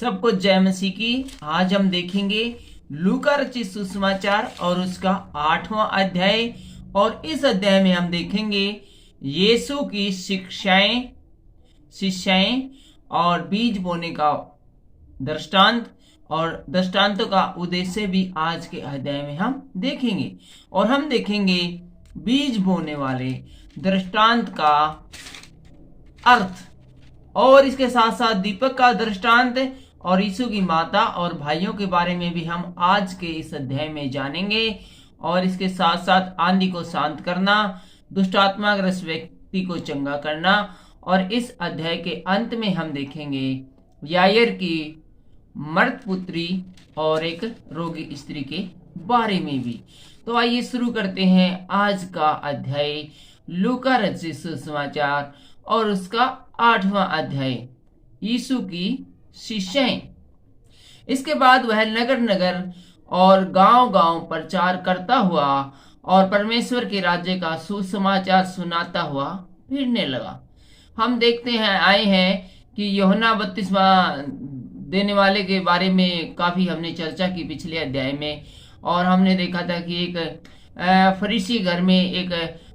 सबको जय मसीह की। आज हम देखेंगे लूका रचित सुसमाचार और उसका 8वां अध्याय। और इस अध्याय में हम देखेंगे यीशु की शिक्षाएं और बीज बोने का दृष्टांत और दृष्टांतों का उद्देश्य भी आज के अध्याय में हम देखेंगे। और हम देखेंगे बीज बोने वाले दृष्टांत का अर्थ और इसके साथ साथ दीपक का दृष्टांत और यीशु की माता और भाइयों के बारे में भी हम आज के इस अध्याय में जानेंगे। और इसके साथ साथ आंधी को शांत करना, दुष्ट आत्माग्रस्त व्यक्ति को चंगा करना। और इस अध्याय के अंत में हम देखेंगे यायर की मर्द पुत्री और एक रोगी स्त्री के बारे में भी। तो आइए शुरू करते हैं आज का अध्याय लूका रचित सुसमाचार और उसका 8वां अध्याय यीशु की शिष्याएं। इसके बाद वह नगर नगर और गांव गांव प्रचार करता हुआ और परमेश्वर के राज्य का सुसमाचार सुनाता हुआ फिरने लगा। हम देखते हैं आए हैं कि यूहन्ना बपतिस्मा देने वाले के बारे में काफी हमने चर्चा की पिछले अध्याय में। और हमने देखा था कि एक फरीसी घर में एक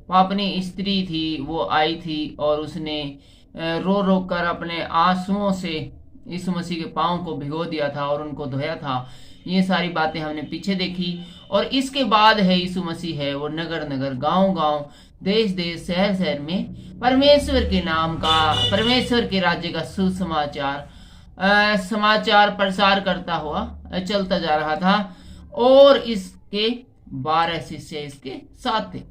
पापनी स्त्री थी, वो आई थी और उसने रो रो कर अपने आंसुओं से यीशु मसीह के पांव को भिगो दिया था और उनको धोया था। ये सारी बातें हमने पीछे देखी। और इसके बाद है यीशु मसीह है वो नगर नगर गांव गांव देश देश शहर शहर में परमेश्वर के नाम का, परमेश्वर के राज्य का सुसमाचार समाचार प्रसार करता हुआ चलता जा रहा था। और इसके 12 शिष्य इसके साथ थे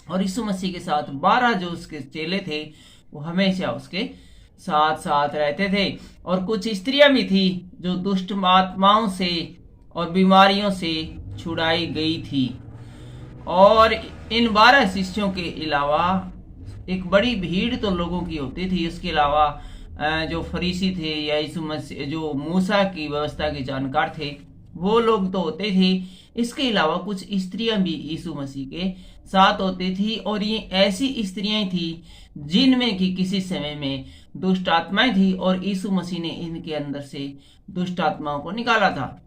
और यीशु मसीह के साथ 12 जो उसके चेले थे वो हमेशा उसके साथ साथ रहते थे। और कुछ स्त्रियां भी थी जो दुष्ट आत्माओं से और बीमारियों से छुड़ाई गई थी। और इन 12 शिष्यों के अलावा एक बड़ी भीड़ तो लोगों की होती थी। उसके अलावा जो फरीसी थे या यीशु मसीह जो मूसा की व्यवस्था के जानकार थे वो लोग तो होते थे। इसके अलावा कुछ स्त्रियां भी यीशु मसीह के साथ होती थी। और ये ऐसी स्त्रियां थी जिनमें कि किसी समय में दुष्ट आत्माएं थी और यीशु मसीह ने इनके अंदर से दुष्ट आत्माओं को निकाला था।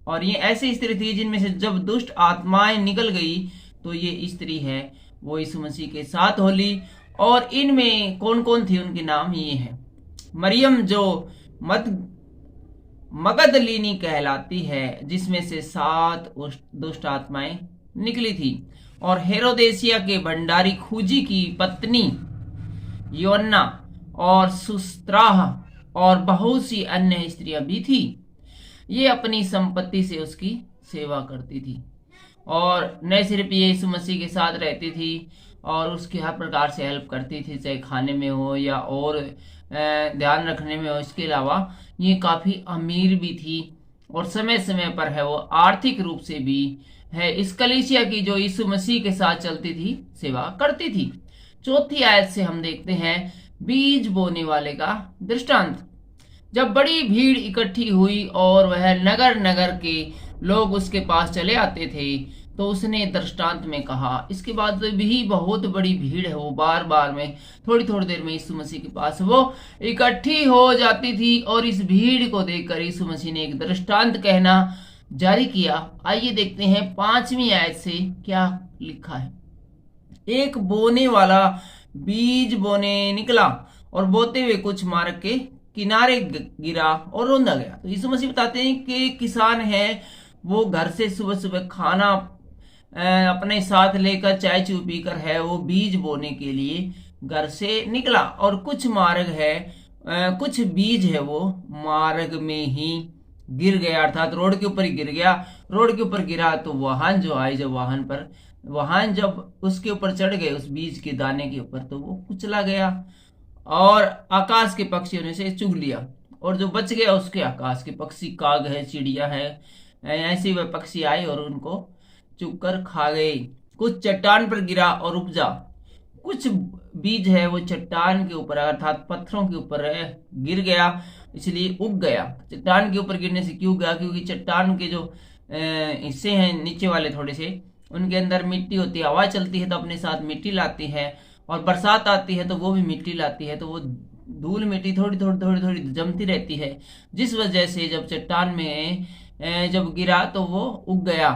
और ये ऐसी स्त्री थी जिनमें से जब दुष्ट आत्माएं निकल गई तो ये स्त्री है वो यीशु मसीह के साथ होली। और इनमें कौन कौन थी उनके नाम ये हैं। मरियम जो मगदलीनी कहलाती है जिसमें से 7 दुष्ट आत्माएं निकली थी। और हेरोदेसिया के भंडारी खूजी की पत्नी योन्ना और सुस्त्राह और बहुत सी अन्य स्त्रियां भी थी। ये अपनी संपत्ति से उसकी सेवा करती थी और न सिर्फ ये यीशु मसीह के साथ रहती थी और उसकी हर प्रकार से हेल्प करती थी, चाहे खाने में हो या और ध्यान रखने में हो। इसके अलावा ये काफी अमीर भी थी और समय समय पर है वो आर्थिक रूप से भी है इस कलीसिया की जो यीशु मसीह के साथ चलती थी, सेवा करती थी। 4थी आयत से हम देखते हैं बीज बोने वाले का दृष्टांत। जब बड़ी भीड़ इकट्ठी हुई और वह नगर नगर के लोग उसके पास चले आते थे तो उसने दृष्टांत में कहा। इसके बाद भी बहुत बड़ी भीड़ है वो बार बार में थोड़ी थोड़ी देर में यीशु मसीह के पास वो इकट्ठी हो जाती थी। और इस भीड़ को देखकर यीशु मसीह ने एक दृष्टांत कहना जारी किया। आइए देखते हैं 5वीं आयत से क्या लिखा है। एक बोने वाला बीज बोने निकला और बोते हुए कुछ मार्ग के किनारे गिरा और रोंदा गया। तो यीशु मसीह बताते हैं कि किसान है वो घर से सुबह सुबह खाना अपने साथ लेकर चाय चू पीकर है वो बीज बोने के लिए घर से निकला। और कुछ मार्ग है कुछ बीज है वो मार्ग में ही गिर गया, अर्थात रोड के ऊपर ही गिर गया। रोड के ऊपर गिरा तो वाहन जो आए, जब वाहन जब उसके ऊपर चढ़ गए उस बीज के दाने के ऊपर तो वो कुचला गया और आकाश के पक्षियों ने से चुग लिया। और जो बच गया उसके आकाश के पक्षी, काग है, चिड़िया है, ऐसे वह पक्षी आए और उनको चुग कर खा गए। कुछ चट्टान पर गिरा और उपजा। कुछ बीज है वो चट्टान के ऊपर अर्थात पत्थरों के ऊपर गिर गया इसलिए उग गया। चट्टान के ऊपर गिरने से क्यों गया? क्योंकि चट्टान के जो हिस्से हैं नीचे वाले थोड़े से उनके अंदर मिट्टी होती है, हवा चलती है तो अपने साथ मिट्टी लाती है और बरसात आती है तो वो भी मिट्टी लाती है तो वो धूल मिट्टी थोड़ी थोड़ी थोड़ी थोड़ी जमती रहती है, जिस वजह से जब चट्टान में जब गिरा तो वो उग गया।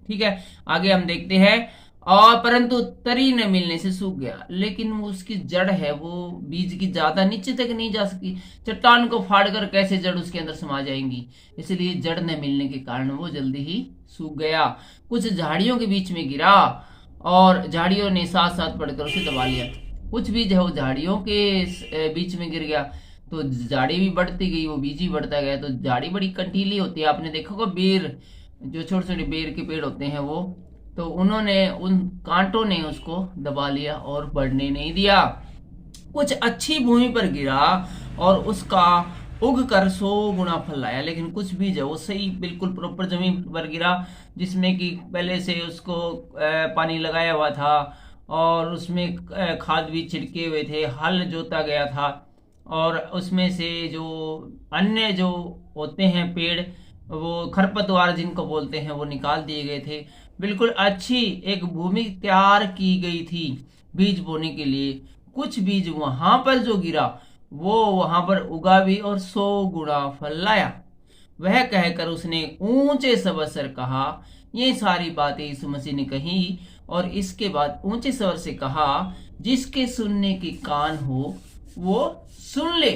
ठीक है, आगे हम देखते हैं। और परंतु तरी न मिलने से सूख गया, लेकिन वो उसकी जड़ है वो बीज की ज्यादा नीचे तक नहीं जा सकी। चट्टान को फाड़कर कैसे जड़ उसके अंदर समा जाएंगी, इसलिए जड़ न मिलने के कारण वो जल्दी ही सूख गया। कुछ झाड़ियों के बीच में गिरा और झाड़ियों ने साथ साथ पड़कर उसे दबा लिया। कुछ बीज है वो झाड़ियों के बीच में गिर गया, तो झाड़ी भी बढ़ती गई, वो बीज भी बढ़ता गया। तो झाड़ी बड़ी कंटीली होती है, आपने देखा होगा बेर, जो छोटे छोटे बेर के पेड़ होते हैं वो, तो उन्होंने उन कांटों ने उसको दबा लिया और बढ़ने नहीं दिया। कुछ अच्छी भूमि पर गिरा और उसका उग कर 100 गुना फल लाया, लेकिन कुछ बीज है वो सही बिल्कुल प्रॉपर जमीन पर गिरा, जिसमें कि पहले से उसको पानी लगाया हुआ था और उसमें खाद भी छिड़के हुए थे, हल जोता गया था, और उसमें से जो अन्य जो होते हैं पेड़, वो खरपतवार जिनको बोलते हैं, वो निकाल दिए गए थे। बिल्कुल अच्छी एक भूमि तैयार की गई थी बीज बोने के लिए। कुछ बीज वहां पर जो गिरा वो वहां पर उगा भी और 100 गुना फल लाया। वह कहकर उसने ऊंचे स्वर से कहा, ये सारी बातें यीशु मसीह ने कही और इसके बाद ऊंचे स्वर से कहा, जिसके सुनने के कान हो वो सुन ले।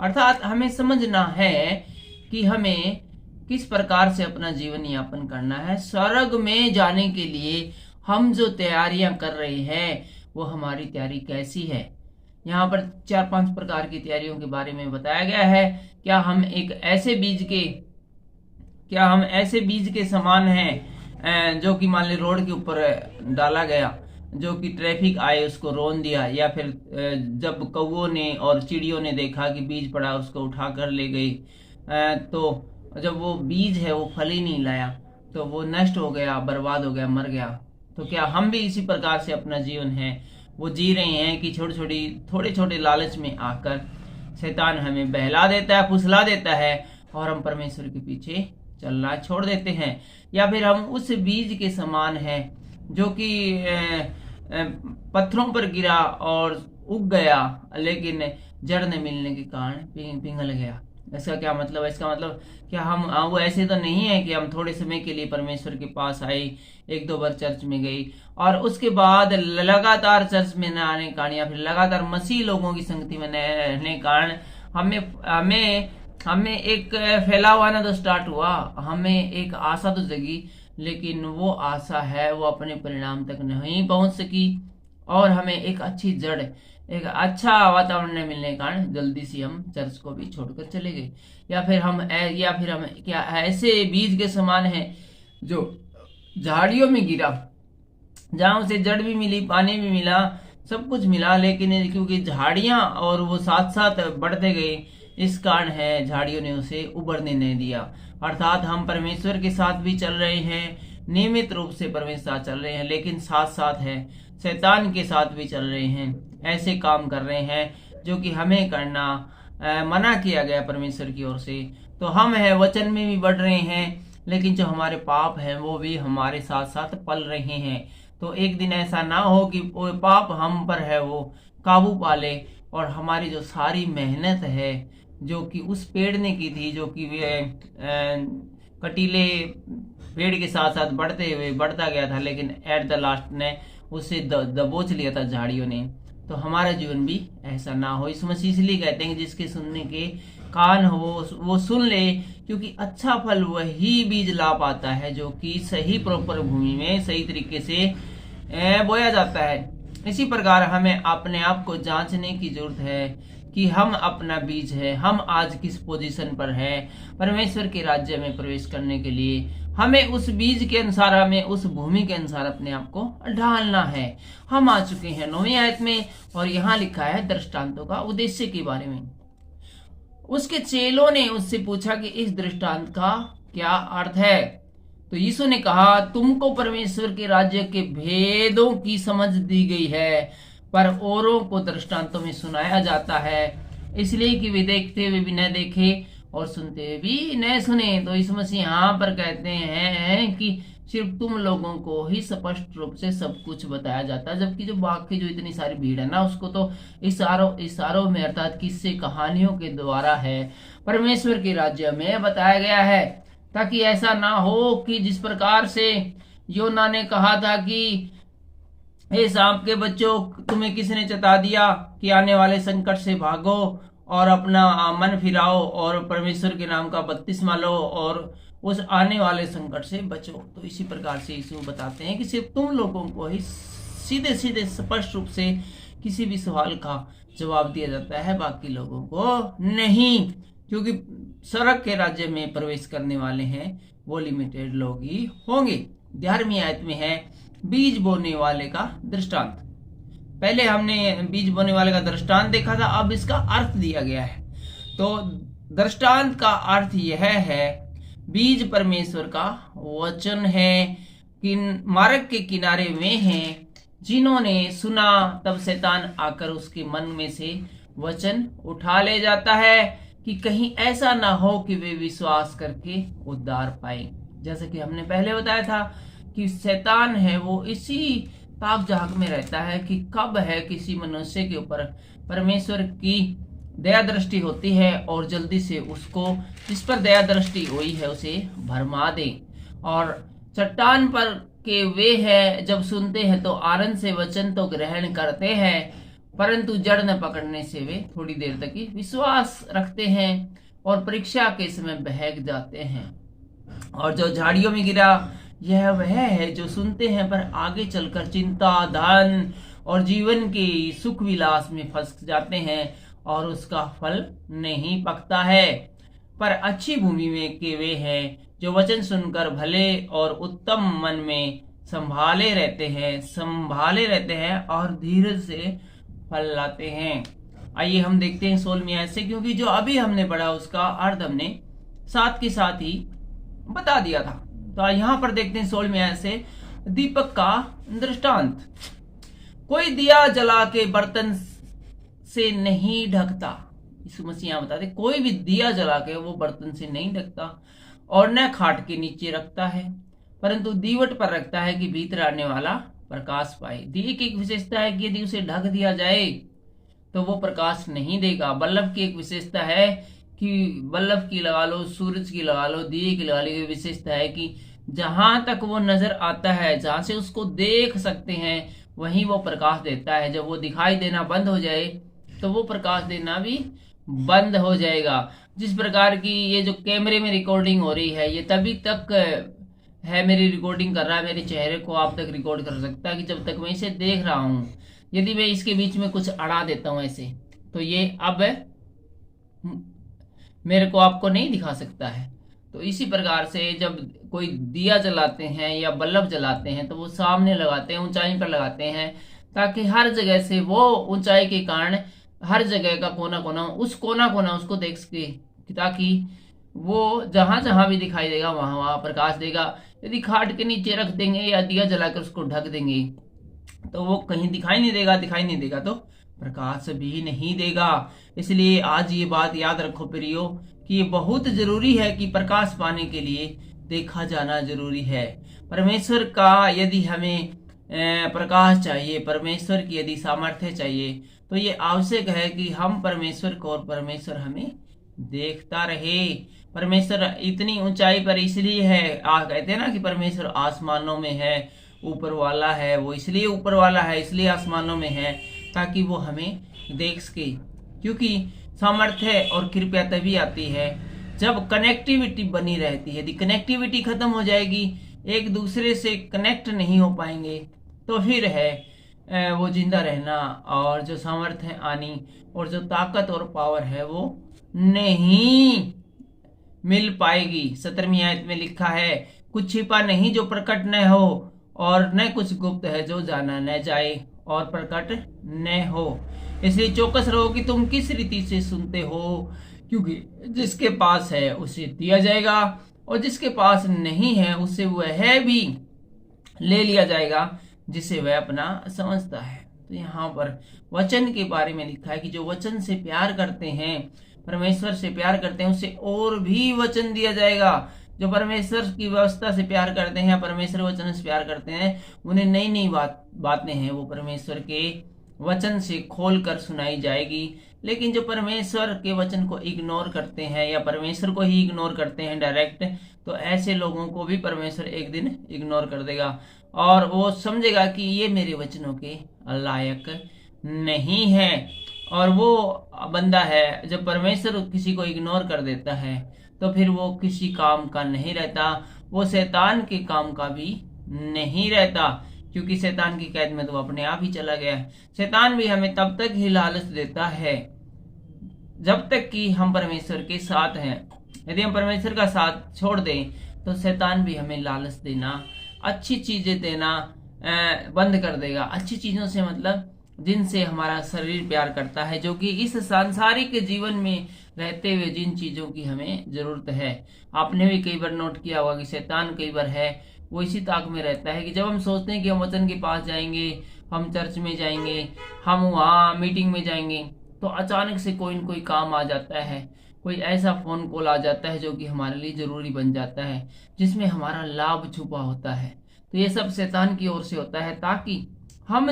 अर्थात हमें समझना है कि हमें किस प्रकार से अपना जीवन यापन करना है। स्वर्ग में जाने के लिए हम जो तैयारियां कर रहे हैं वो हमारी तैयारी कैसी है। यहाँ पर 4-5 प्रकार की तैयारियों के बारे में बताया गया है। क्या हम ऐसे बीज के समान हैं जो कि मान ली रोड के ऊपर डाला गया, जो कि ट्रैफिक आए उसको रोन दिया, या फिर जब कौवों ने और चिड़ियों ने देखा कि बीज पड़ा उसको उठा कर ले गई, तो जब वो बीज है वो फल ही नहीं लाया तो वो नष्ट हो गया, बर्बाद हो गया, मर गया। तो क्या हम भी इसी प्रकार से अपना जीवन है वो जी रहे हैं कि थोड़े छोटे लालच में आकर शैतान हमें बहला देता है, फुसला देता है और हम परमेश्वर के पीछे चलना छोड़ देते हैं, या फिर हम उस बीज के समान हैं जो कि पत्थरों पर गिरा और उग गया, लेकिन जड़ न मिलने के कारण पिघल गया। इसका क्या मतलब है? इसका मतलब क्या हम वो ऐसे तो नहीं है कि हम थोड़े समय के लिए परमेश्वर के पास आए, 1-2 बार चर्च में गई और उसके बाद लगातार चर्च में न आने के कारण या फिर लगातार मसीह लोगों की संगति में न रहने के कारण हमें एक फैलाव आना तो स्टार्ट हुआ, हमें एक आशा तो जगी, लेकिन वो आशा है वो अपने परिणाम तक नहीं पहुंच सकी और हमें एक अच्छी जड़, एक अच्छा वातावरण न मिलने के कारण जल्दी से हम चर्च को भी छोड़कर चले गए। या फिर हम क्या ऐसे बीज के समान हैं जो झाड़ियों में गिरा, जहां उसे जड़ भी मिली, पानी भी मिला, सब कुछ मिला, लेकिन क्योंकि झाड़ियां और वो साथ साथ बढ़ते गए, इस कारण है झाड़ियों ने उसे उभरने नहीं दिया। अर्थात हम परमेश्वर के साथ भी चल रहे हैं, नियमित रूप से परमेश्वर चल रहे हैं, लेकिन साथ साथ है शैतान के साथ भी चल रहे हैं, ऐसे काम कर रहे हैं जो कि हमें करना मना किया गया परमेश्वर की ओर से। तो हम है वचन में भी बढ़ रहे हैं, लेकिन जो हमारे पाप हैं वो भी हमारे साथ साथ पल रहे हैं। तो एक दिन ऐसा ना हो कि वो पाप हम पर है वो काबू पाले और हमारी जो सारी मेहनत है जो कि उस पेड़ ने की थी, जो कि कटीले पेड़ के साथ साथ बढ़ता गया था, लेकिन एट द लास्ट ने उसे दबोच लिया था झाड़ियों ने, तो हमारा जीवन भी ऐसा ना हो। इस मसीह इसलिए कहते हैं कि जिसके सुनने के कान हो वो सुन ले, क्योंकि अच्छा फल वही बीज ला पाता है जो कि सही प्रॉपर भूमि में सही तरीके से बोया जाता है। इसी प्रकार हमें अपने आप को जांचने की जरूरत है कि हम अपना बीज है, हम आज किस पोजीशन पर है परमेश्वर के राज्य में प्रवेश करने के लिए। हमें उस बीज के अनुसार, हमें उस भूमि के अनुसार अपने आप को ढालना है। हम आ चुके हैं 9वीं आयत में और यहाँ लिखा है दृष्टांतों का उद्देश्य के बारे में। उसके चेलों ने उससे पूछा कि इस दृष्टांत का क्या अर्थ है। तो यीशु ने कहा, तुमको परमेश्वर के राज्य के भेदों की समझ दी गई है, पर औरों को दृष्टांतों में सुनाया जाता है, इसलिए कि वे देखते हुए भी न देखे और सुनते हुए भी न सुने। तो इस मसीह यहाँ पर कहते हैं कि सिर्फ तुम लोगों को ही स्पष्ट रूप से सब कुछ बताया जाता है, जबकि जो बाकी जो इतनी सारी भीड़ है ना, उसको तो इशारों में अर्थात किस्से कहानियों के द्वारा है परमेश्वर के राज्य में बताया गया है, ताकि ऐसा ना हो कि जिस प्रकार से योना ने कहा था कि हे सांप के बच्चों, तुम्हें किसने चेता दिया कि आने वाले संकट से भागो और अपना मन फिराओ और परमेश्वर के नाम का बपतिस्मा लो और उस आने वाले संकट से बचो। तो इसी प्रकार से यीशु बताते हैं कि सिर्फ तुम लोगों को ही सीधे सीधे स्पष्ट रूप से किसी भी सवाल का जवाब दिया जाता है, बाकी लोगों को नहीं, क्योंकि स्वर्ग के राज्य में प्रवेश करने वाले हैं वो लिमिटेड लोग ही होंगे। 11वीं आयत में है बीज बोने वाले का दृष्टांत। पहले हमने बीज बोने वाले का दृष्टांत देखा था, अब इसका अर्थ दिया गया है। तो दृष्टांत का अर्थ यह है, बीज परमेश्वर का वचन है, मार्ग के किनारे वे हैं जिन्होंने सुना, तब शैतान आकर उसके मन में से वचन उठा ले जाता है कि कहीं ऐसा ना हो कि वे विश्वास करके उद्धार पाए। जैसे कि हमने पहले बताया था कि शैतान है वो इसी ताक झाक में रहता है कि कब है किसी मनुष्य के ऊपर परमेश्वर की दया दृष्टि होती है और जल्दी से उसको जिस पर दया दृष्टि हुई है उसे भरमा दे। और चट्टान पर के वे है जब सुनते हैं तो आनंद से वचन तो ग्रहण करते हैं, परंतु जड़ न पकड़ने से वे थोड़ी देर तक ही विश्वास रखते हैं और परीक्षा के समय बहक जाते हैं। और जो झाड़ियों में गिरा यह वह है जो सुनते हैं पर आगे चलकर चिंता, धन और जीवन के सुख विलास में फंस जाते हैं और उसका फल नहीं पकता है। पर अच्छी भूमि में के वे हैं जो वचन सुनकर भले और उत्तम मन में संभाले रहते हैं और धीरज से फल लाते हैं। आइए हम देखते हैं 16वीं आयत से, क्योंकि जो अभी हमने पढ़ा उसका अर्थ हमने साथ के साथ ही बता दिया था। तो यहाँ पर देखते हैं 16वीं आयत से, दीपक का दृष्टांत। कोई दिया जला के बर्तन से नहीं ढकता। यीशु मसीह यहाँ बताते कोई भी दिया जला के वो बर्तन से नहीं ढकता और न खाट के नीचे रखता है, परंतु दीवट पर रखता है कि भीतर आने वाला प्रकाश पाए। दिए की एक विशेषता है कि यदि उसे ढक दिया जाए तो वो प्रकाश नहीं देगा। बल्ब की एक विशेषता है कि बल्ब की लगा लो, सूरज की लगा लो, दिए की लगा लो, विशेषता है कि जहां तक वो नजर आता है, जहां से उसको देख सकते हैं वहीं वो प्रकाश देता है। जब वो दिखाई देना बंद हो जाए तो वो प्रकाश देना भी बंद हो जाएगा। जिस प्रकार की ये जो कैमरे में रिकॉर्डिंग हो रही है, ये तभी तक है मेरी रिकॉर्डिंग कर रहा है, मेरे चेहरे को आप तक रिकॉर्ड कर सकता है कि जब तक मैं इसे देख रहा हूं। यदि मैं इसके बीच में कुछ अड़ा देता हूं ऐसे, तो ये अब मेरे को आपको नहीं दिखा सकता है। तो इसी प्रकार से जब कोई दिया जलाते हैं या बल्ब जलाते हैं तो वो सामने लगाते हैं, ऊंचाई पर लगाते हैं, ताकि हर जगह से वो ऊंचाई के कारण हर जगह का कोना कोना उसको देख सके, ताकि वो जहां जहां भी दिखाई देगा वहां वहां प्रकाश देगा। यदि खाट के नीचे रख देंगे या दिया जलाकर उसको ढक देंगे तो वो कहीं दिखाई नहीं देगा तो प्रकाश भी नहीं देगा। इसलिए आज ये बात याद रखो प्रियो कि ये बहुत जरूरी है कि प्रकाश पाने के लिए देखा जाना जरूरी है। परमेश्वर का यदि हमें प्रकाश चाहिए, परमेश्वर की यदि सामर्थ्य चाहिए, तो ये आवश्यक है कि हम परमेश्वर को और परमेश्वर हमें देखता रहे। परमेश्वर इतनी ऊंचाई पर इसलिए है, कहते हैं ना कि परमेश्वर आसमानों में है, ऊपर वाला है, वो इसलिए ऊपर वाला है, इसलिए आसमानों में है ताकि वो हमें देख सके। क्योंकि सामर्थ्य और कृपया तभी आती है जब कनेक्टिविटी बनी रहती है। यदि कनेक्टिविटी खत्म हो जाएगी, एक दूसरे से कनेक्ट नहीं हो पाएंगे, तो फिर है वो जिंदा रहना और जो सामर्थ्य आनी और जो ताकत और पावर है वो नहीं मिल पाएगी। 17वीं आयत में लिखा है, कुछ छिपा नहीं जो प्रकट न हो और न कुछ गुप्त है जो जाना न जाए और प्रकट न हो। इसलिए चौकस रहो कि तुम किस रीति से सुनते हो, क्योंकि जिसके पास है उसे दिया जाएगा और जिसके पास नहीं है उससे वह भी ले लिया जाएगा जिसे वह अपना समझता है। तो यहाँ पर वचन के बारे में लिखा है कि जो वचन से प्यार करते हैं, परमेश्वर से प्यार करते हैं उससे और भी वचन दिया जाएगा। जो परमेश्वर की व्यवस्था से प्यार करते हैं या परमेश्वर वचन से प्यार करते हैं उन्हें नई नई बातें हैं वो परमेश्वर के वचन से खोल कर सुनाई जाएगी। लेकिन जो परमेश्वर के वचन को इग्नोर करते हैं या परमेश्वर को ही इग्नोर करते हैं डायरेक्ट, तो ऐसे लोगों को भी परमेश्वर एक दिन इग्नोर कर देगा और वो समझेगा कि ये मेरे वचनों के लायक नहीं है। और वो बंदा है जब परमेश्वर किसी को इग्नोर कर देता है तो फिर वो किसी काम का नहीं रहता, वो शैतान के काम का भी नहीं रहता, क्योंकि शैतान की कैद में तो अपने आप ही चला गया है। शैतान भी हमें तब तक ही लालच देता है जब तक कि हम परमेश्वर के साथ हैं। यदि हम परमेश्वर का साथ छोड़ दें तो शैतान भी हमें लालच देना, अच्छी चीजें देना बंद कर देगा। अच्छी चीजों से मतलब जिनसे हमारा शरीर प्यार करता है, जो कि इस सांसारिक जीवन में रहते हुए जिन चीजों की हमें जरूरत है। आपने भी कई बार नोट किया होगा कि शैतान कई बार है वो इसी ताक में रहता है कि जब हम सोचते हैं कि हम वचन के पास जाएंगे, हम चर्च में जाएंगे, हम वहाँ मीटिंग में जाएंगे, तो अचानक से कोई न कोई काम आ जाता है, कोई ऐसा फोन कॉल आ जाता है जो कि हमारे लिए जरूरी बन जाता है, जिसमें हमारा लाभ छुपा होता है। तो ये सब शैतान की ओर से होता है ताकि हम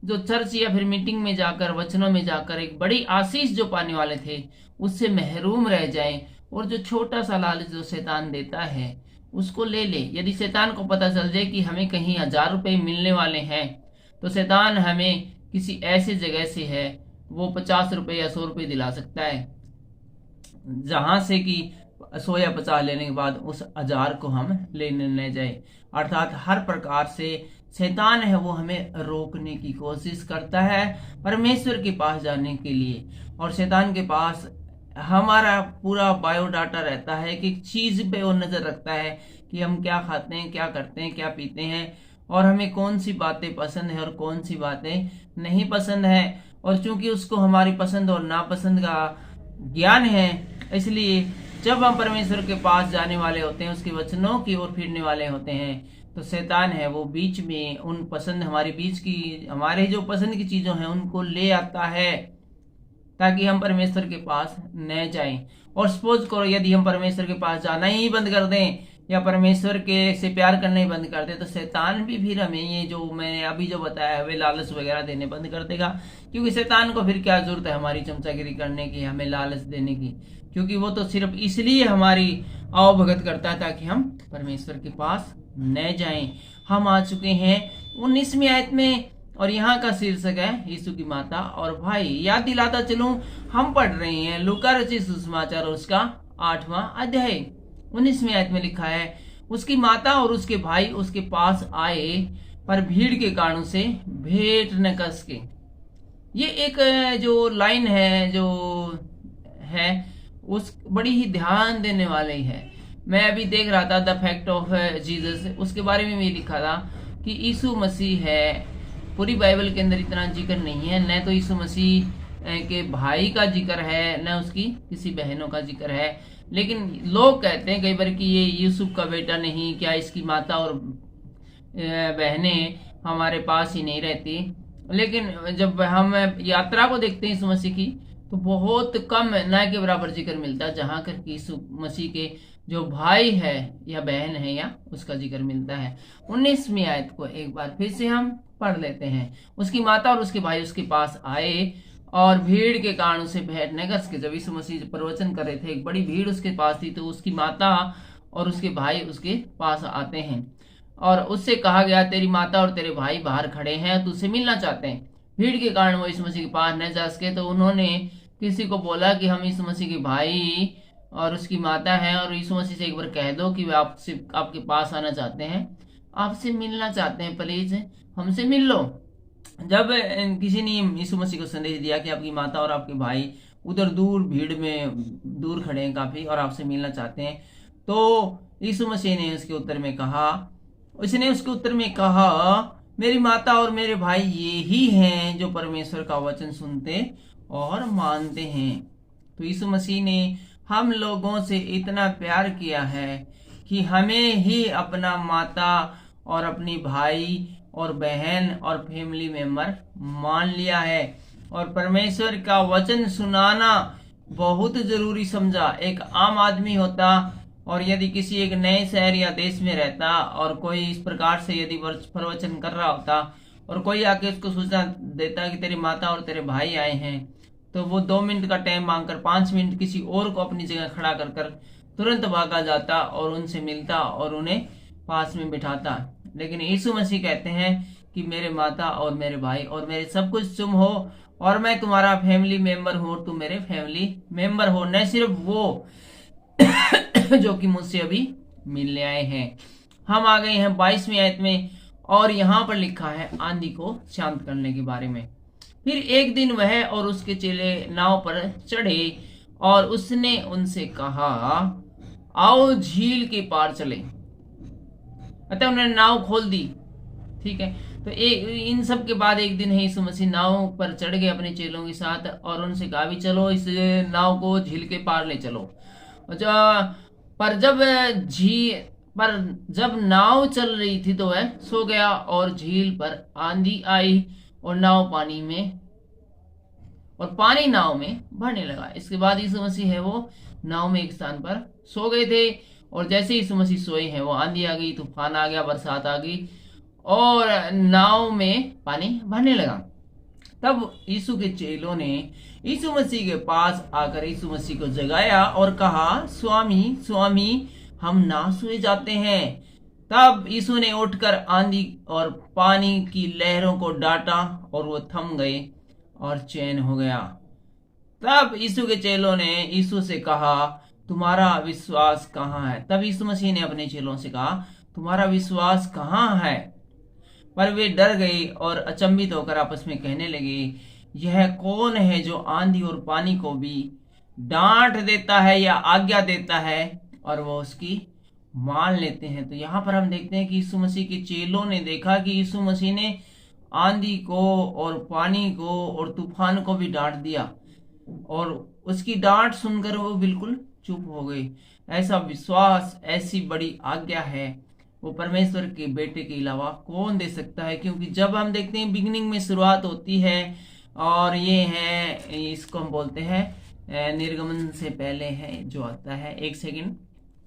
जो चर्च या फिर मीटिंग में जाकर वचनों में जाकर एक बड़ी आशीष जो पाने वाले थे उससे महरूम रह जाएं और जो छोटा सा लालच जो शैतान देता है उसको ले ले। यदि शैतान को पता चल जाए कि हमें कहीं 1000 रुपए मिलने वाले हैं तो शैतान हमें किसी ऐसी जगह से है वो 50 रुपए या 100 रुपए दिला सकता है, जहां से कि 100 या 50 लेने के बाद उस 1000 को हम लेने न जाए। अर्थात हर प्रकार से शैतान है वो हमें रोकने की कोशिश करता है परमेश्वर के पास जाने के लिए। और शैतान के पास हमारा पूरा बायोडाटा रहता है कि चीज पे वो नजर रखता है कि हम क्या खाते हैं, क्या करते हैं, क्या पीते हैं और हमें कौन सी बातें पसंद है और कौन सी बातें नहीं पसंद है। और चूंकि उसको हमारी पसंद और नापसंद का ज्ञान है, इसलिए जब हम परमेश्वर के पास जाने वाले होते हैं, उसके वचनों की ओर फिरने वाले होते हैं, तो शैतान है वो बीच में उन पसंद हमारे जो पसंद की चीजों हैं उनको ले आता है ताकि हम परमेश्वर के पास न जाएं। और सपोज करो यदि हम परमेश्वर के पास जाना ही बंद कर दें या परमेश्वर के से प्यार करना ही बंद कर दें, तो शैतान भी फिर हमें ये जो मैंने अभी जो बताया है वे लालच वगैरह देने बंद कर देगा। क्योंकि शैतान को फिर क्या जरूरत है हमारी चमचागिरी करने की, हमें लालच देने की, क्योंकि वो तो सिर्फ इसलिए हमारी आवभगत करता है ताकि हम परमेश्वर के पास न जाएं। हम आ चुके हैं 19वीं आयत में और यहाँ का शीर्षक है यीशु की माता और भाई। याद दिलाता चलूं, हम पढ़ रहे हैं लूका रचित सुसमाचार और उसका 8वां अध्याय। 19वीं आयत में लिखा है, उसकी माता और उसके भाई उसके पास आए पर भीड़ के कारण से भेंट न कस के। ये एक जो लाइन है जो है उस बड़ी ही ध्यान देने वाली है। मैं अभी देख रहा था द फैक्ट ऑफ जीसस, उसके बारे में भी लिखा था कि यीशु मसीह है। पूरी बाइबल के अंदर इतना जिक्र नहीं है, न तो यीशु मसीह के भाई का जिक्र है न उसकी किसी बहनों का जिक्र है। लेकिन लोग कहते हैं कई बार कि ये यूसुफ का बेटा नहीं, क्या इसकी माता और बहनें हमारे पास ही नहीं रहती। लेकिन जब हम यात्रा को देखते हैं यीशु मसीह की तो बहुत कम न के बराबर जिक्र मिलता है जहां कर यीशु मसीह के जो भाई है या बहन है या उसका जिक्र मिलता है। 19वीं आयत को एक बार फिर से हम पढ़ लेते हैं। उसकी माता और उसके भाई उसके पास आए और भीड़ के कारण उसे भेंट न कर सके। जब यीशु मसीह प्रवचन कर रहे थे एक बड़ी भीड़ उसके पास थी, तो उसकी माता और उसके भाई उसके पास आते हैं और उससे कहा गया तेरी माता और तेरे भाई बाहर खड़े हैं, तुझसे मिलना चाहते हैं। भीड़ के कारण वो यीशु मसीह के पास न जा सके, तो उन्होंने किसी को बोला कि हम यीशु मसीह के भाई और उसकी माता हैं और यीशु मसीह से एक बार कह दो कि वे आपके पास आना चाहते हैं, आपसे मिलना चाहते हैं, प्लीज हमसे मिल लो। जब किसी ने यीशु मसीह को संदेश दिया कि आपकी माता और आपके भाई उधर दूर भीड़ में दूर खड़े हैं काफी और आपसे मिलना चाहते हैं, तो यीशु मसीह ने उसके उत्तर में कहा मेरी माता और मेरे भाई ये ही हैं जो परमेश्वर का वचन सुनते और मानते हैं। तो यीशु मसीह ने हम लोगों से इतना प्यार किया है कि हमें ही अपना माता और अपनी भाई और बहन और फैमिली मेंबर मान लिया है। और परमेश्वर का वचन सुनाना बहुत जरूरी समझा। एक आम आदमी होता और यदि किसी एक नए शहर या देश में रहता और कोई इस प्रकार से यदि प्रवचन कर रहा होता और कोई आके उसको सूचना देता कि तेरी माता और तेरे भाई आए हैं, तो वो 2 मिनट का टाइम मांगकर 5 मिनट किसी और को अपनी जगह खड़ा कर कर तुरंत भागा जाता और उनसे मिलता और उन्हें पास में बिठाता। लेकिन यीशु मसीह कहते हैं कि मेरे माता और मेरे भाई और मेरे सब कुछ तुम हो और मैं तुम्हारा फैमिली मेंबर हूं, तुम मेरे फैमिली मेंबर हो, न सिर्फ वो जो कि मुझसे अभी मिलने आए हैं। हम आ गए हैं 22वीं आयत में और यहाँ पर लिखा है आंधी को शांत करने के बारे में। फिर एक दिन वह और उसके चेले नाव पर चढ़े और उसने उनसे कहा, आओ झील के पार चले। अतः उन्होंने नाव खोल दी। ठीक है, तो इन सब के बाद एक दिन है यीशु मसीह नाव पर चढ़ गए अपने चेलों के साथ और उनसे कहा भी चलो इस नाव को झील के पार ले चलो। पर जब नाव चल रही थी तो वह सो गया और झील पर आंधी आई और पानी नाव में भरने लगा। इसके बाद यीशु मसीह है वो नाव में एक स्थान पर सो गए थे और जैसे यीशु मसीह सोए हैं वो आंधी आ गई, तूफान आ गया, बरसात आ गई और नाव में पानी भरने लगा। तब यीशु के चेलों ने यीशु मसीह के पास आकर यीशु मसीह को जगाया और कहा, स्वामी स्वामी, हम नाश हुए जाते हैं। तब यीशु ने उठकर आंधी और पानी की लहरों को डांटा और वो थम गए और चैन हो गया। तब यीशु के चेलों ने यीशु से कहा, तुम्हारा विश्वास कहाँ है? तब यीशु मसीह ने अपने चेलों से कहा, तुम्हारा विश्वास कहाँ है? पर वे डर गए और अचंभित होकर आपस में कहने लगे, यह कौन है जो आंधी और पानी को भी डांट देता है या आज्ञा देता है और वो उसकी मान लेते हैं। तो यहाँ पर हम देखते हैं कि यीशु मसीह के चेलों ने देखा कि यीशु मसीह ने आंधी को और पानी को और तूफान को भी डांट दिया और उसकी डांट सुनकर वो बिल्कुल चुप हो गए। ऐसा विश्वास, ऐसी बड़ी आज्ञा है वो परमेश्वर के बेटे के अलावा कौन दे सकता है? क्योंकि जब हम देखते हैं बिगिनिंग में शुरुआत होती है और ये है, इसको हम बोलते हैं निर्गमन से पहले है जो आता है, 1 सेकंड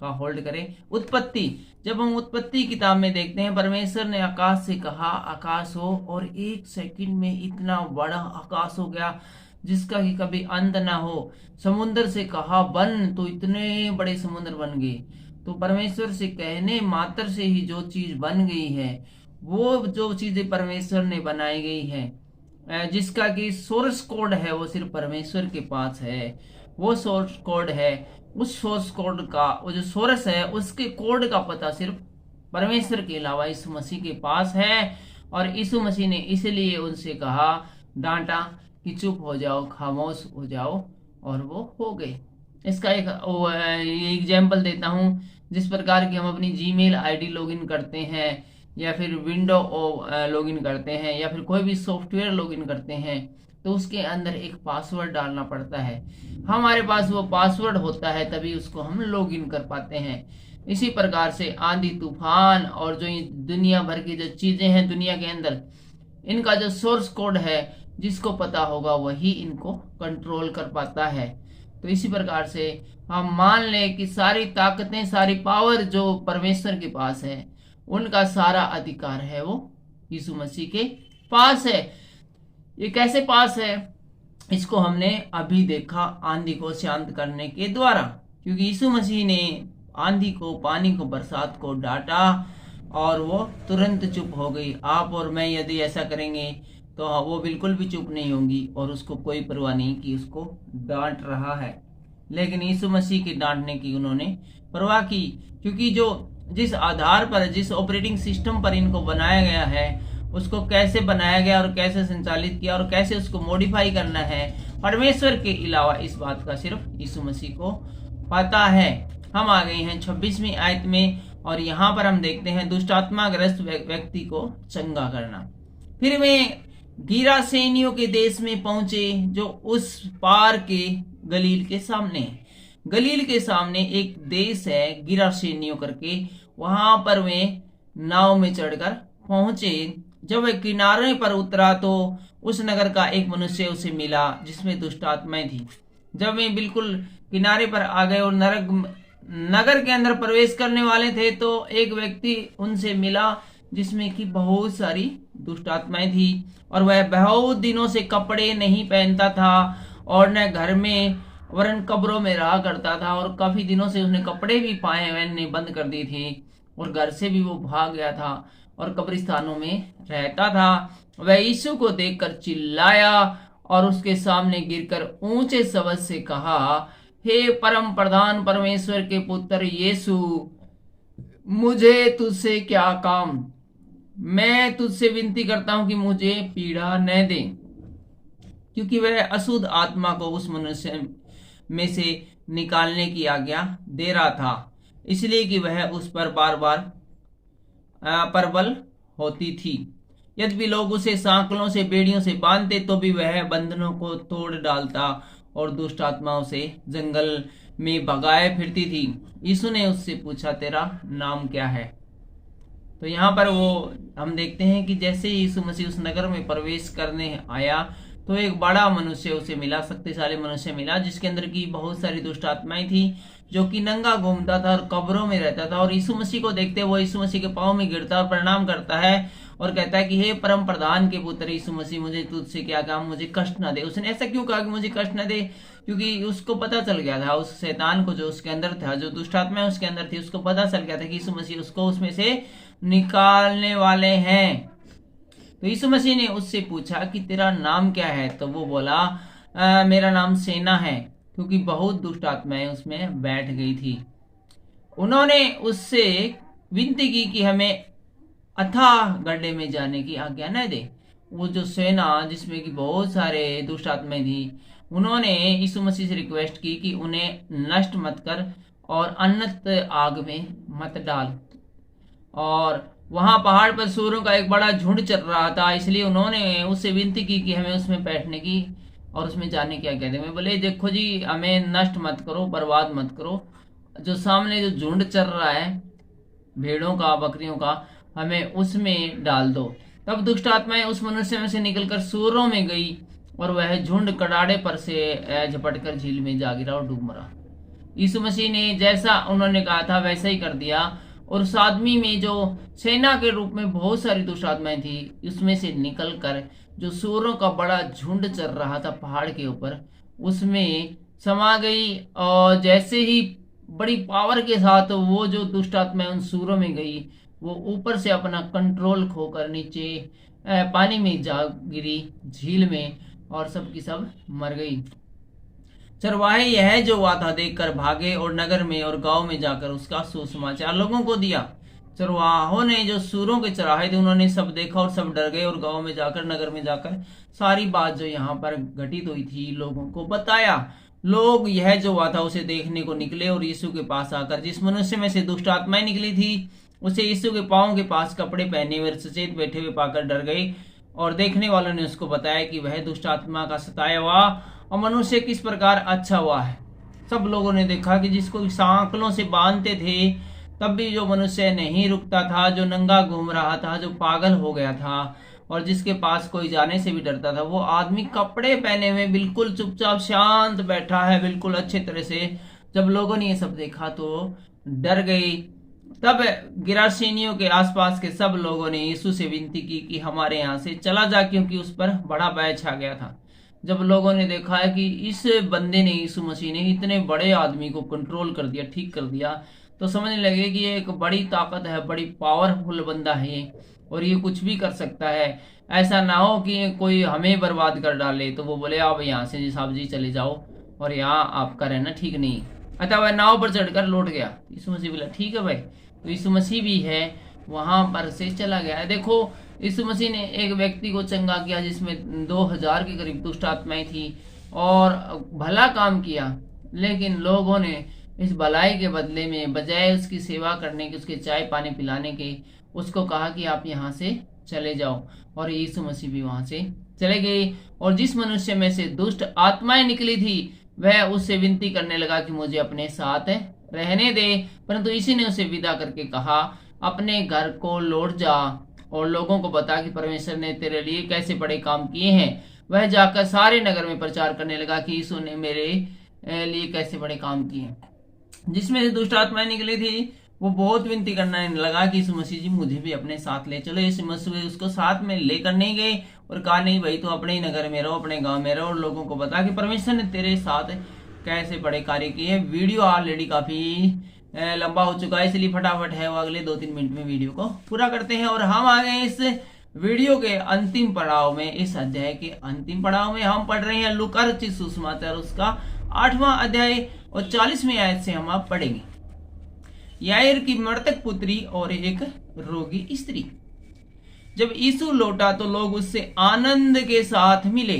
का होल्ड करें, उत्पत्ति। जब हम उत्पत्ति किताब में देखते हैं परमेश्वर ने आकाश से कहा आकाश हो और 1 सेकंड में इतना बड़ा आकाश हो गया जिसका कि कभी अंत ना हो। समुद्र से कहा बन तो इतने बड़े समुद्र बन गए। तो परमेश्वर से कहने मात्र से ही जो चीज बन गई है, वो जो चीजें परमेश्वर ने बनाई गई है, जिसका कि सोर्स कोड है वो सिर्फ परमेश्वर के पास है। वो सोर्स कोड है, उस सोर्स कोड का वो जो सोर्स है उसके कोड का पता सिर्फ परमेश्वर के अलावा यीशु मसीह के पास है। और यीशु मसीह ने इसलिए उनसे कहा, डांटा कि चुप हो जाओ, खामोश हो जाओ, और वो हो गए। इसका एक एग्जाम्पल देता हूँ। जिस प्रकार की हम अपनी जीमेल आईडी लॉगिन करते हैं या फिर विंडो लॉगिन करते हैं या फिर कोई भी सॉफ्टवेयर लॉगिन करते हैं तो उसके अंदर एक पासवर्ड डालना पड़ता है। हमारे पास वो पासवर्ड होता है तभी उसको हम लॉगिन कर पाते हैं। इसी प्रकार से आंधी तूफान और जो दुनिया भर की जो चीजें हैं दुनिया के अंदर, इनका जो सोर्स कोड है जिसको पता होगा वही इनको कंट्रोल कर पाता है। तो इसी प्रकार से हम मान लें कि सारी ताकतें, सारी पावर जो परमेश्वर के पास है, उनका सारा अधिकार है वो यीशु मसीह के पास है। ये कैसे पास है? इसको हमने अभी देखा आंधी को शांत करने के द्वारा, क्योंकि यीशु मसीह ने आंधी को, पानी को, बरसात को डांटा और वो तुरंत चुप हो गई। आप और मैं यदि ऐसा करेंगे तो वो बिल्कुल भी चुप नहीं होंगी और उसको कोई परवाह नहीं कि उसको डांट रहा है। लेकिन यीशु मसीह के डांटने की उन्होंने परवाह की, क्योंकि जिस आधार पर, जिस ऑपरेटिंग सिस्टम पर इनको बनाया गया है, उसको कैसे बनाया गया और कैसे संचालित किया और कैसे उसको मॉडिफाई करना है, परमेश्वर के अलावा इस बात का सिर्फ यीशु मसीह को पता है। हम आ गए हैं 26वीं आयत में और यहाँ पर हम देखते हैं दुष्टात्मा ग्रस्त व्यक्ति को चंगा करना। फिर वे गिरासेनियों के देश में पहुंचे जो उस पार के गलील के सामने है। गलील के सामने एक देश है गिरासेनियों करके, वहां पर वे नाव में चढ़कर पहुंचे। जब वे किनारे पर उतरा तो उस नगर का एक मनुष्य उसे मिला जिसमें दुष्टात्माएं थी। जब वे बिल्कुल किनारे पर आ गए और नगर के अंदर प्रवेश करने वाले थे तो एक व्यक्ति उनसे मिला जिसमें कि बहुत सारी दुष्ट आत्माएं थी, और वह बहुत दिनों से कपड़े नहीं पहनता था और न घर में वरन कब्रों में रहा करता था, और काफी दिनों से उसने कपड़े भी पाए पहनने बंद कर दी थी और घर से भी वो भाग गया था और कब्रिस्तानों में रहता था। वह यीशु को देखकर चिल्लाया और उसके सामने गिरकर ऊंचे शब्द से कहा, हे परम प्रधान परमेश्वर के पुत्र यीशु, मुझे तुझसे क्या काम? मैं तुझसे विनती करता हूं कि मुझे पीड़ा न दे। क्योंकि वह अशुद्ध आत्मा को उस मनुष्य में से निकालने की आज्ञा दे रहा था, इसलिए कि वह उस पर बार बार प्रबल होती थी। यद्यपि लोग उसे सांकलों से बेड़ियों से बांधते तो भी वह बंधनों को तोड़ डालता और दुष्ट आत्माओं से जंगल में भगाए फिरती थी। यीशु ने उससे पूछा, तेरा नाम क्या है? तो यहाँ पर वो हम देखते हैं कि जैसे ही यीशु मसीह उस नगर में प्रवेश करने आया तो एक बड़ा मनुष्य उसे मिला, शक्तिशाली मनुष्य मिला, जिसके अंदर की बहुत सारी दुष्ट आत्माएं थी, जो कि नंगा घूमता था और कब्रों में रहता था। और यीशु मसीह को देखते वो यीशु मसीह के पांव में गिरता और प्रणाम करता है और कहता है कि हे परम प्रधान के पुत्र यीशु मसीह, मुझे तुझसे क्या काम, मुझे कष्ट न दे। उसने ऐसा क्यों कहा कि मुझे कष्ट न दे? क्योंकि उसको पता चल गया था, उस शैतान को जो उसके अंदर था, जो दुष्ट आत्मा उसके अंदर थी, उसको पता चल गया था कि यीशु मसीह उसको उसमें से निकालने वाले हैं। तो यीशु मसीह ने उससे पूछा कि तेरा नाम क्या है? तो वो बोला, मेरा नाम सेना है, क्योंकि बहुत दुष्ट आत्माएं उसमें बैठ गई थी। उन्होंने उससे विनती की कि हमें अथाह गड्ढे में जाने की आज्ञा न दे। वो जो सेना जिसमें कि बहुत सारे दुष्ट आत्माएं थी, उन्होंने यीशु मसीह से रिक्वेस्ट की कि उन्हें नष्ट मत कर और अनंत आग में मत डाल। और वहां पहाड़ पर सूरों का एक बड़ा झुंड चल रहा था, इसलिए उन्होंने उससे विनती की कि हमें उसमें बैठने की और उसमें जाने की आज्ञा दे। मैं बोले, देखो जी, हमें नष्ट मत करो, बर्बाद मत करो, जो सामने जो झुंड चल रहा है भेड़ों का, बकरियों का, हमें उसमें डाल दो। तब दुष्ट आत्माएं उस मनुष्य में से निकलकर सूरों में गई और वह झुंड कड़ाड़े पर से झपटकर झील में जा गिरा और डूब मरा। यीशु मसीह ने जैसा उन्होंने कहा था वैसा ही कर दिया, और उस आदमी में जो सेना के रूप में बहुत सारी दुष्ट आत्माएं थी, उसमें से निकलकर जो सूरों का बड़ा झुंड चल रहा था पहाड़ के ऊपर, उसमें समा गई। और जैसे ही बड़ी पावर के साथ वो जो दुष्ट आत्माएं उन सूरों में गई, वो ऊपर से अपना कंट्रोल खोकर नीचे पानी में जा गिरी, झील में, और सब की सब मर गई। चरवाहे यह जो हुआ था देखकर भागे और नगर में और गांव में जाकर उसका सुसमाचार लोगों को दिया। चरवाहों ने जो सूरों के चराहे थे उन्होंने सब देखा और सब डर गए और गांव में जाकर, नगर में जाकर सारी बात जो यहाँ पर घटित हुई थी लोगों को बताया। लोग यह जो हुआ था उसे देखने को निकले और यीशु के पास आकर जिस मनुष्य में से दुष्ट आत्माएं निकली थी उसे यीशु के पांव के पास कपड़े पहने हुए सचेत बैठे हुए पाकर डर गए। और देखने वालों ने उसको बताया कि वह दुष्ट आत्मा का सताया हुआ और मनुष्य किस प्रकार अच्छा हुआ है। सब लोगों ने देखा कि जिसको सांकलों से बांधते थे तब भी जो मनुष्य नहीं रुकता था, जो नंगा घूम रहा था, जो पागल हो गया था और जिसके पास कोई जाने से भी डरता था, वो आदमी कपड़े पहने हुए बिल्कुल चुपचाप शांत बैठा है, बिल्कुल अच्छे तरह से। जब लोगों ने ये सब देखा तो डर गई। तब गिरासेनियों के आसपास के सब लोगों ने यीशु से विनती की कि हमारे यहाँ से चला जा, क्योंकि उस पर बड़ा भय छा गया था। जब लोगों ने देखा है कि इस बंदे ने, यीशु मसीह ने इतने बड़े आदमी को कंट्रोल कर दिया, ठीक कर दिया, तो समझने लगे कि ये एक बड़ी ताकत है, बड़ी पावरफुल बंदा है ये, और ये कुछ भी कर सकता है। ऐसा ना हो कि कोई हमें बर्बाद कर डाले। तो वो बोले, आप यहाँ से जी साहब जी चले जाओ और यहाँ आपका रहना ठीक नहीं। अतः वह नाव पर चढ़कर लौट गया। यीशु मसीह बोला, ठीक है भाई। तो यीशु मसीह भी है वहां पर से चला गया। देखो, यीशु मसीह ने एक व्यक्ति को चंगा किया जिसमें 2000 के करीब दुष्ट आत्माएं थी और भला काम किया, लेकिन लोगों ने इस भलाई के बदले में बजाय उसकी सेवा करने के, उसके चाय पानी पिलाने के, उसको कहा कि आप यहाँ से चले जाओ। और यीशु मसीह भी वहां से चले गए। और जिस मनुष्य में से दुष्ट आत्माएं निकली थी वह उससे विनती करने लगा कि मुझे अपने साथ रहने दे, परंतु इसी ने उसे विदा करके कहा, अपने घर को लौट जा और लोगों को बता कि परमेश्वर ने तेरे लिए कैसे बड़े काम किए हैं। वह जाकर सारे नगर में प्रचार करने लगा कि यीशु ने मेरे लिए कैसे बड़े काम किए। जिसमें से दुष्ट आत्माएं निकली थी वो बहुत विनती करने लगा कि यीशु मसीह जी मुझे भी अपने साथ ले चलो। यीशु मसीह उसको साथ में लेकर नहीं गए और कहा नहीं भाई, तो अपने ही नगर में रहो, अपने गांव में रहो और लोगों को बता कि परमेश्वर ने तेरे साथ कैसे बड़े कार्य किए। वीडियो ऑलरेडी काफी लंबा हो चुका है, इसलिए फटाफट है वो अगले 2-3 मिनट में वीडियो को पूरा करते हैं। और हम आ गए इस वीडियो के अंतिम पड़ाव में, इस अध्याय के अंतिम पड़ाव में। हम पढ़ रहे हैं लूका रचित सुसमाचार उसका 8वां अध्याय और 40वीं आयत से हम आप पढ़ेंगे। याईर की मृतक पुत्री और एक रोगी स्त्री। जब यीशु लौटा तो लोग उससे आनंद के साथ मिले,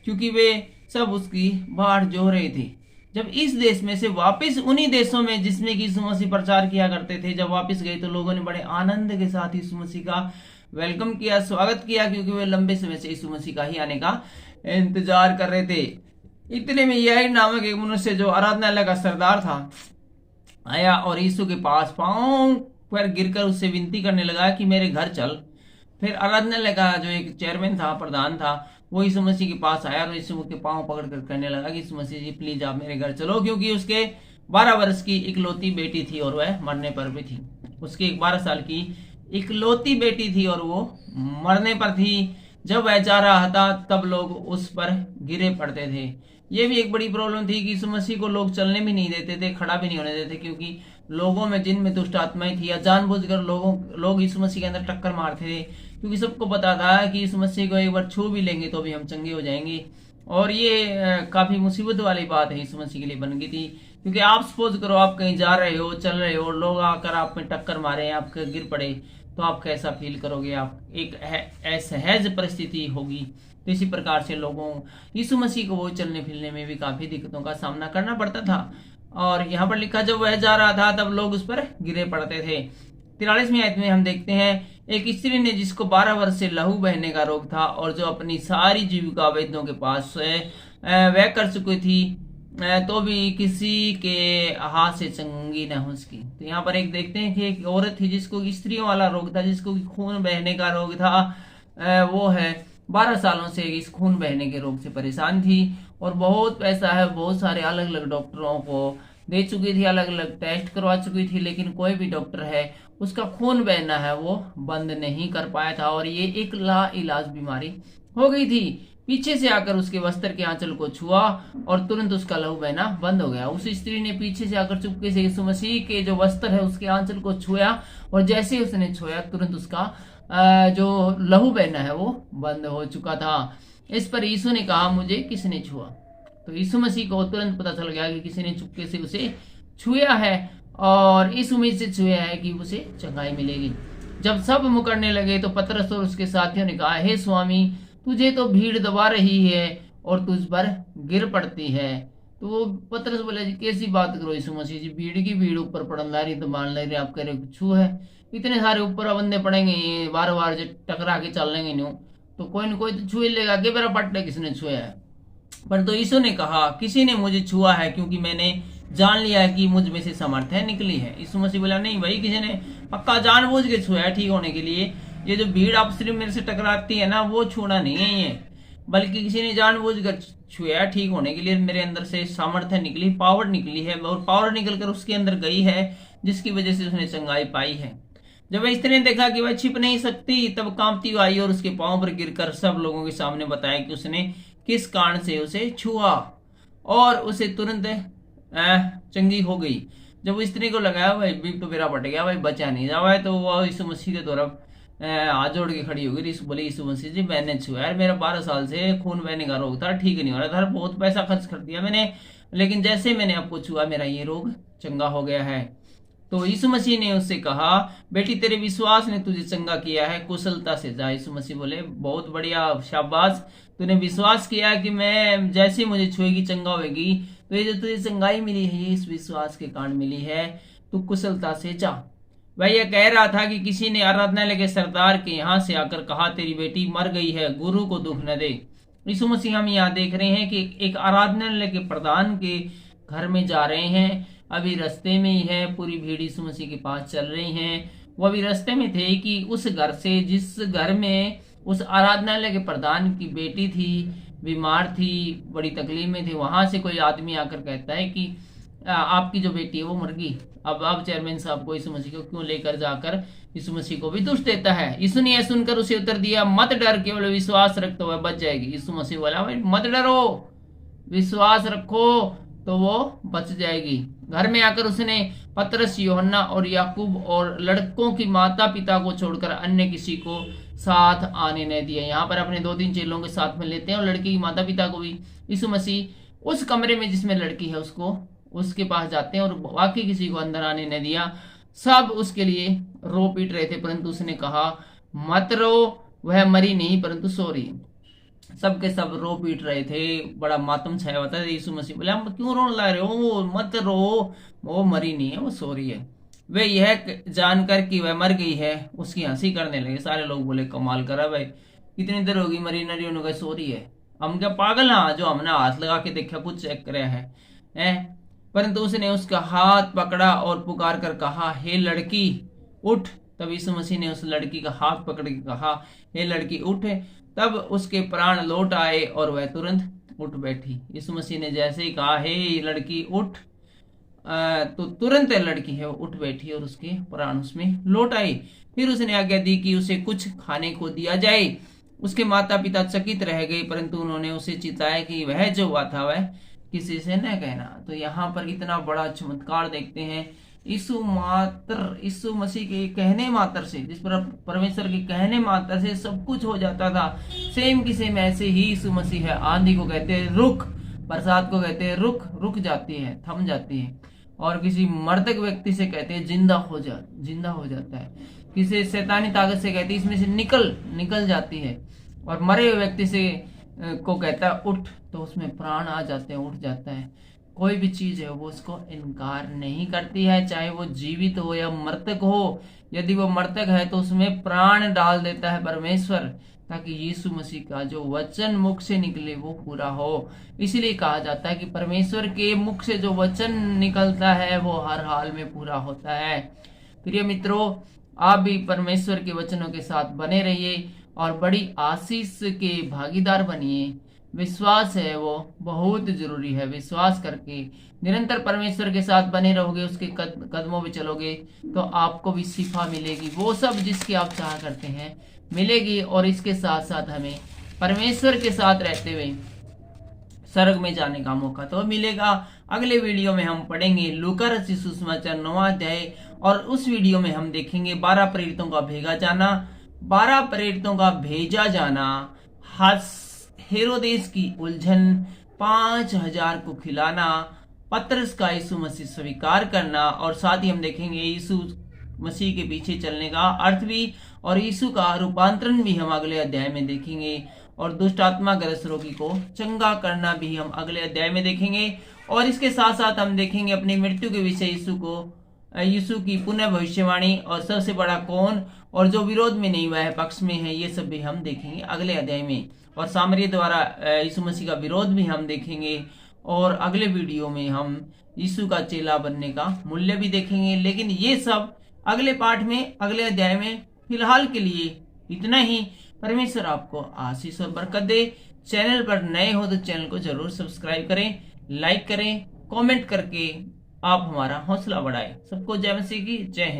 क्योंकि वे सब उसकी बाट जो रहे थे। जब इस देश में से वापस उन्हीं देशों में जिसमें कि यीशु मसीह प्रचार किया करते थे, जब वापस गए तो लोगों ने बड़े आनंद के साथ यीशु मसीह का वेलकम किया, स्वागत किया, क्योंकि वे लंबे समय से यीशु मसीह का ही आने का इंतजार कर रहे थे। इतने में याईर नामक एक मनुष्य जो आराधनालय का सरदार था आया और यीशु के पास पांव पर गिरकर उससे विनती करने लगा कि मेरे घर चल। फिर आराधनालय का जो एक चेयरमैन था, प्रधान था, वो यीशु मसीह के पास आया और यीशु के पांव पकड़कर कहने लगा कि यीशु मसीह जी प्लीज आप मेरे घर चलो, क्योंकि उसके 12 वर्ष की इकलौती बेटी थी और वह मरने पर भी थी। उसकी 12 साल की इकलौती बेटी थी और वो मरने पर थी। जब वह जा रहा था तब लोग उस पर गिरे पड़ते थे। ये भी एक बड़ी प्रॉब्लम थी कि यीशु मसीह को लोग चलने भी नहीं देते थे, खड़ा भी नहीं होने देते, क्योंकि लोगों में जिनमें दुष्ट आत्माएं थी या जानबूझकर लोग यीशु मसीह के अंदर टक्कर मारते थे, क्योंकि सबको पता था कि यीशु मसीह को एक बार छू भी लेंगे तो भी हम चंगे हो जाएंगे। और ये काफी मुसीबत वाली बात है यीशु मसीह के लिए बन गई थी, क्योंकि आप सपोज करो आप कहीं जा रहे हो, चल रहे हो, लोग आकर आप में टक्कर मारे, आप गिर पड़े, तो आप कैसा फील करोगे? आप एक असहज परिस्थिति होगी। तो इसी प्रकार से लोगों यीशु मसीह को वो चलने फिरने में भी काफी दिक्कतों का सामना करना पड़ता था। और यहाँ पर लिखा जब वह जा रहा था तब लोग उस पर गिरे पड़ते थे। 43वीं आयत में हम देखते हैं एक स्त्री ने जिसको 12 वर्ष से लहू बहने का रोग था और जो अपनी सारी जीविका वैद्यों के पास वह कर चुकी थी, तो भी किसी के हाथ से चंगी न हो सकी। तो यहाँ पर एक देखते हैं कि एक औरत थी जिसको स्त्रियों वाला रोग था, जिसको खून बहने का रोग था। वो है 12 सालों से इस खून बहने के रोग से परेशान थी और बहुत पैसा है, बहुत सारे अलग अलग डॉक्टरों को दे चुकी थी, अलग अलग टेस्ट करवा चुकी थी, लेकिन कोई भी डॉक्टर है उसका खून बहना है वो बंद नहीं कर पाया था। और ये एक लाइलाज बीमारी हो गई थी। पीछे से आकर उसके वस्त्र के आंचल को छुआ और तुरंत उसका लहू बहना बंद हो गया। उस स्त्री ने पीछे से आकर चुपके से यीशु मसीह के जो वस्त्र है उसके आंचल को छुआ और जैसे ही उसने छुआ तुरंत उसका जो लहू बहना है वो बंद हो चुका था। इस पर यीशु ने कहा मुझे किसने छुआ? तो यीशु मसीह को तुरंत पता चल गया कि किसी ने चुपके से उसे छुआ है और इस उम्मीद से छुआ है कि उसे चंगाई मिलेगी। जब सब मुकरने लगे तो पतरस और उसके साथियों ने कहा, हे स्वामी, तुझे तो भीड़ दबा रही है और तुझ पर गिर पड़ती है। तो पतरस बोले जी कैसी बात करो यीशु मसीह जी, भीड़ की भीड़ ऊपर पड़न ला रही तो मान ले रहे, आप कह रहे छू है, इतने सारे ऊपर बंदे पड़ेंगे, बार बार जो टकरा के चल लेंगे न्यू तो कोई न कोई तो छुए लेगा कि मेरा पट्टे किसने छुआ है। पर तो यीशु ने कहा किसी ने मुझे छुआ है, क्योंकि मैंने जान लिया है कि मुझ में से सामर्थ्य निकली है। यीशु मसीह बोला नहीं भाई, किसी ने पक्का जानबूझ के छुआ है ठीक होने के लिए। ये जो भीड़ आप सिर्फ मेरे से टकराती है ना, वो छूना नहीं है ये, बल्कि किसी ने जानबूझकर छुआ ठीक होने के लिए। मेरे अंदर से सामर्थ्य निकली, पावर निकली है और पावर निकलकर उसके अंदर गई है, जिसकी वजह से उसने चंगाई पाई है। जब स्त्री ने देखा कि वह छिप नहीं सकती, तब कांपती हुई आई और उसके पांव पर गिरकर सब लोगों के सामने बताया कि उसने किस कारण से उसे छुआ और उसे तुरंत चंगी हो गई। जब वो स्त्री को लगाया भाई बीप तो मेरा पट गया, भाई बचा नहीं जावा है, तो वो यीशु मसीह के तरफ हाथ जोड़ के खड़ी हो गई। बोली यीशु मसीह जी मैंने छुआ यार, मेरा 12 साल से खून बहने का रोग था, ठीक नहीं हो रहा था, बहुत पैसा खर्च कर दिया मैंने, लेकिन जैसे मैंने आपको छुआ मेरा ये रोग चंगा हो गया है। तो यीशु मसीह ने उससे कहा बेटी तेरे विश्वास ने तुझे चंगा किया है, कुशलता से जा। यीशु मसीह बोले बहुत बढ़िया, शाबाश, तूने विश्वास किया कि मैं जैसे मुझे छुएगी चंगा होगी, तो ये जो तुझे चंगाई मिली है ये इस विश्वास के कारण मिली है, तू कुशलता से जा। वह यह कह रहा था कि किसी ने आराधनालय के सरदार के यहाँ से आकर कहा तेरी बेटी मर गई है, गुरु को दुख न दे। यीशु मसीह हम यहाँ देख रहे हैं कि एक आराधनालय के प्रधान के घर में जा रहे हैं, अभी रास्ते में ही है, पूरी भीड़ यीशु मसीह के पास चल रही हैं। वो अभी रास्ते में थे कि उस घर से जिस घर में उस आराधनालय के प्रधान की बेटी थी बीमार थी, बड़ी तकलीफ में थी, वहां से कोई आदमी आकर कहता है कि आपकी जो बेटी है वो मर गई। अब चेयरमैन साहब को यीशु मसीह को क्यों लेकर जाकर यीशु मसीह को भी दोष देता है। यीशु ने यह सुनकर उसे उत्तर दिया, मत डर, केवल विश्वास रखते हुए बच जाएगी। यीशु मसीह बोला, मत डरो, विश्वास रखो तो वो बच जाएगी। घर में आकर उसने पतरस, यूहन्ना और याकूब और लड़कों की माता पिता को छोड़कर अन्य किसी को साथ आने न दिया। यहाँ पर अपने 2-3 चेलों के साथ में लेते हैं और लड़की की माता पिता को भी। यीशु मसीह उस कमरे में जिसमें लड़की है उसको उसके पास जाते हैं और बाकी किसी को अंदर आने न दिया। सब उसके लिए रो पीट रहे थे, परंतु उसने कहा, मत रो, वह मरी नहीं परंतु सो रही। सबके सब रो पीट रहे थे, बड़ा मातम छाया हुआ था। यीशु मसीह बोले, हम क्यों रोने ला रहे हो, मत रो, वो मरी नहीं है, वो सो रही है। वे यह जानकर कि वह मर गई है उसकी हंसी करने लगे। सारे लोग बोले, कमाल करा भाई, कितनी देर होगी मरी नरी, उन्होंने सो रही है, हम क्या पागल हैं जो हमने हाथ लगा के देखा, कुछ चेक कराया है। परंतु उसने उसका हाथ पकड़ा और पुकार कर कहा, हे लड़की उठ। तब यीशु मसीह ने उस लड़की का हाथ पकड़ के कहा, हे लड़की उठ। तब उसके प्राण लौट आए और वह तुरंत उठ बैठी। यीशु मसीह ने जैसे ही कहा, हे लड़की उठ, तो तुरंत लड़की है वो उठ बैठी और उसके प्राण उसमें लौट आए। फिर उसने आज्ञा दी कि उसे कुछ खाने को दिया जाए। उसके माता पिता चकित रह गए, परंतु उन्होंने उसे चिताया कि वह जो हुआ था वह किसी से न कहना। तो यहाँ पर इतना बड़ा चमत्कार देखते हैं। यीशु मसीह के कहने मात्र से, जिस पर परमेश्वर के कहने मात्र से सब कुछ हो जाता था, सेम की सेम ऐसे ही यीशु मसीह है। आंधी को कहते हैं रुक, बरसात को कहते हैं रुक, रुक जाती है, थम जाती है। और किसी मृतक व्यक्ति से कहते हैं जिंदा हो जाता है। किसी शैतानी ताकत से कहते हैं इसमें से निकल जाती है। और मरे हुए व्यक्ति से को कहता है उठ, तो उसमें प्राण आ जाते हैं, उठ जाता है। कोई भी चीज है वो उसको इनकार नहीं करती है, चाहे वो जीवित हो या मृतक हो। यदि वो मृतक है तो उसमें प्राण डाल देता है परमेश्वर, ताकि यीशु मसीह का जो वचन मुख से निकले वो पूरा हो। इसलिए कहा जाता है कि परमेश्वर के मुख से जो वचन निकलता है वो हर हाल में पूरा होता है। प्रिय मित्रों, आप भी परमेश्वर के वचनों के साथ बने रहिए और बड़ी आशीष के भागीदार बनिए। विश्वास है वो बहुत जरूरी है। विश्वास करके निरंतर परमेश्वर के साथ बने रहोगे, उसके कदमों पे चलोगे, तो आपको भी शिफा मिलेगी। वो सब जिसकी आप चाह करते हैं मिलेगी। और इसके साथ साथ हमें परमेश्वर के साथ रहते हुए स्वर्ग में जाने का मौका तो मिलेगा। अगले वीडियो में हम पढ़ेंगे लूका रचित सुसमाचार 9वां अध्याय, और उस वीडियो में हम देखेंगे 12 प्रेरितों का भेजा जाना, हेरोदेस की उलझन, 5000 को खिलाना, पतरस का यीशु मसीह स्वीकार करना, और साथ ही हम देखेंगे यीशु मसीह के पीछे चलने का अर्थ भी, और यीशु का रूपांतरण भी हम अगले अध्याय में देखेंगे, और दुष्ट आत्मा ग्रस्त रोगी को चंगा करना भी हम अगले अध्याय में देखेंगे। और इसके साथ साथ हम देखेंगे अपनी मृत्यु के विषय यीशु की पुनः भविष्यवाणी, और सबसे बड़ा कौन, और जो विरोध में नहीं हुआ है पक्ष में है, ये सब भी हम देखेंगे अगले अध्याय में। और सामरिया द्वारा यीशु मसीह का विरोध भी हम देखेंगे। और अगले वीडियो में हम यीशु का चेला बनने का मूल्य भी देखेंगे। लेकिन ये सब अगले पाठ में, अगले अध्याय में। फिलहाल के लिए इतना ही। परमेश्वर आपको आशीष और बरकत दे। चैनल पर नए हो तो चैनल को जरूर सब्सक्राइब करें, लाइक करें, कमेंट करके आप हमारा हौसला बढ़ाएं। सबको जय मसीह की, जय हिंद।